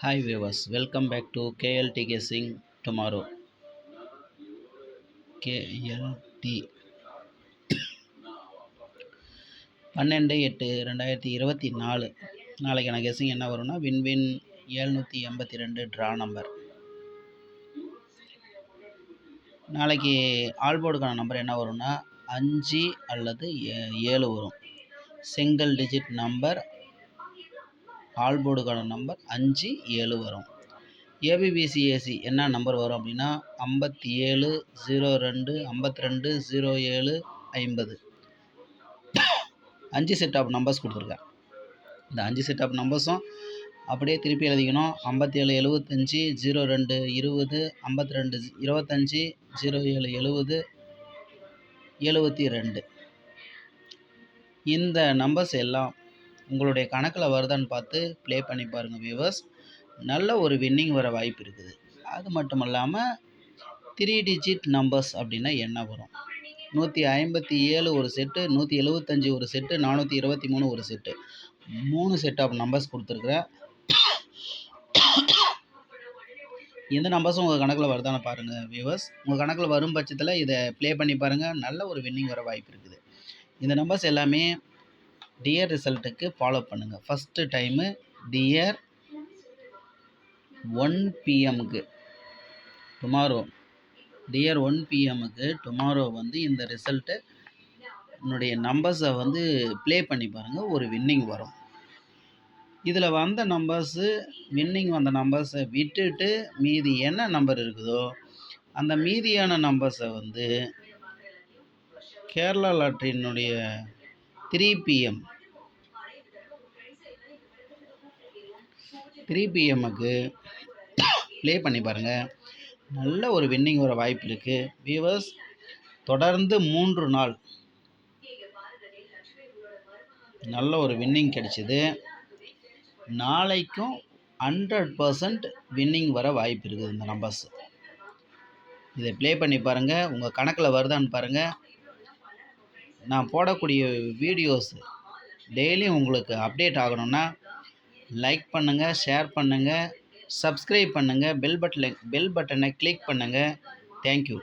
Hi viewers, welcome back to KLT Guessing Tomorrow. KLT 12/8/2024. நாளைக்கான guessing என்ன வரும்னா win win 782 draw number. நாளைக்கு ஆல்போர்டுக்கான number என்ன வரும்னா 5 அல்லது 7 வரும். சிங்கிள் டிஜிட் நம்பர் ஆல்போர்டுக்கான நம்பர் 5, 7 வரும். ஏபிபிசிஏசி என்ன நம்பர் வரும் அப்படின்னா 57, 02, 52, 07, 50. 5 செட் ஆஃப் நம்பர்ஸ் கொடுத்துருக்கேன். இந்த 5 செட் ஆஃப் நம்பர்ஸும் அப்படியே திருப்பி எழுதிக்கணும். 57, 75, 02, 20, 52, 25, 07, 70, 72. இந்த நம்பர்ஸ் எல்லாம் உங்களுடைய கணக்கில் வருதான்னு பார்த்து ப்ளே பண்ணி பாருங்கள் வியூவர்ஸ். நல்ல ஒரு வின்னிங் வர வாய்ப்பு இருக்குது. அது மட்டும் இல்லாமல் 3 டிஜிட் நம்பர்ஸ் அப்படின்னா என்ன வரும்? 157 ஒரு செட்டு, 175 ஒரு செட்டு, 423 ஒரு செட்டு. 3 செட் ஆஃப் நம்பர்ஸ் கொடுத்துருக்குறேன். எந்த நம்பர்ஸும் உங்கள் கணக்கில் வருதான்னு பாருங்கள் வியூவர்ஸ். உங்கள் கணக்கில் வரும் பட்சத்தில் இதை ப்ளே பண்ணி பாருங்கள். நல்ல ஒரு வின்னிங் வர வாய்ப்பு இருக்குது. இந்த நம்பர்ஸ் எல்லாமே டியர் ரிசல்ட்டுக்கு ஃபாலோ பண்ணுங்கள். First time dear 1 PM tomorrow, dear 1 PM tomorrow வந்து இந்த ரிசல்ட்டு என்னுடைய நம்பர்ஸை வந்து ப்ளே பண்ணி பாருங்கள். ஒரு வின்னிங் வரும். இதில் வந்த நம்பர்ஸு வின்னிங் வந்த நம்பர்ஸை விட்டுட்டு மீதி என்ன நம்பர் இருக்குதோ அந்த மீதியான நம்பர்ஸை வந்து கேரளா லாட்ரியினுடைய 3 PM ப்ளே பண்ணி பாருங்கள். நல்ல ஒரு வின்னிங் வர வாய்ப்பு இருக்குது வியூவர்ஸ். தொடர்ந்து 3 நாள் நல்ல ஒரு வின்னிங் கிடைச்சிது. நாளைக்கும் 100% வின்னிங் வர வாய்ப்பு இருக்குது. இந்த நம்பர்ஸ் இதை ப்ளே பண்ணி பாருங்கள். உங்கள் கணக்கில் வருதான்னு பாருங்கள். நான் போடக்கூடிய வீடியோஸ் டெய்லியும் உங்களுக்கு அப்டேட் ஆகணும்னா லைக் பண்ணுங்கள், ஷேர் பண்ணுங்கள், சப்ஸ்கிரைப் பண்ணுங்கள், பெல் பட்டனை கிளிக் பண்ணுங்கள். தேங்க்யூ.